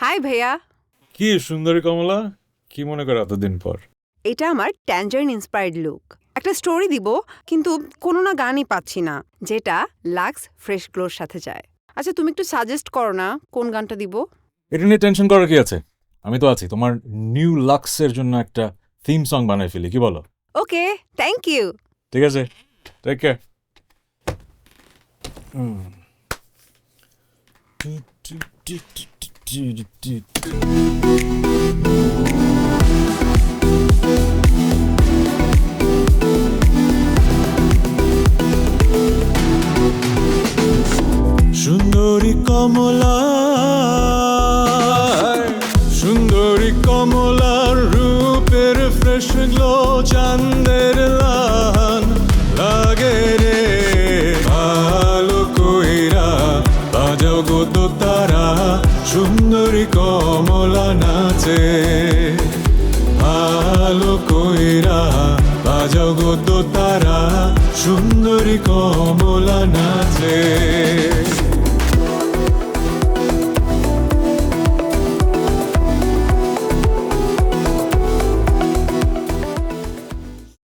High ভাইয়া। কি সুন্দরী কমলা, কি মনে করে এতদিন পর? এটা আমার ট্যাঞ্জারিন ইন্সপায়ার্ড লুক। একটা স্টোরি দিব, কিন্তু কোনো না গানই পাচ্ছি না যেটা লাক্স ফ্রেশ গ্লোর সাথে যায়। আচ্ছা, তুমি একটু সাজেস্ট করো না কোন গানটা দিব। এটা নিয়ে টেনশন করার কি আছে, আমি তো আছি। তোমার নিউ লাক্সের জন্য একটা থিম সং বানাই ফেলি, কি বলো? ওকে, থ্যাংক ইউ। ঠিক আছে, টেক কেয়ার। সুন্দরী কমলা, সুন্দরী কমলার রূপের ফ্রেশ গ্লো চাঁদের লান লাগে রে। ভালো কইরা বাজাও গো তো তারা, সুন্দরী কমলা নাচে। ভালো কইরা বাজাও গো তো তারা, সুন্দরী কমলা নাচে।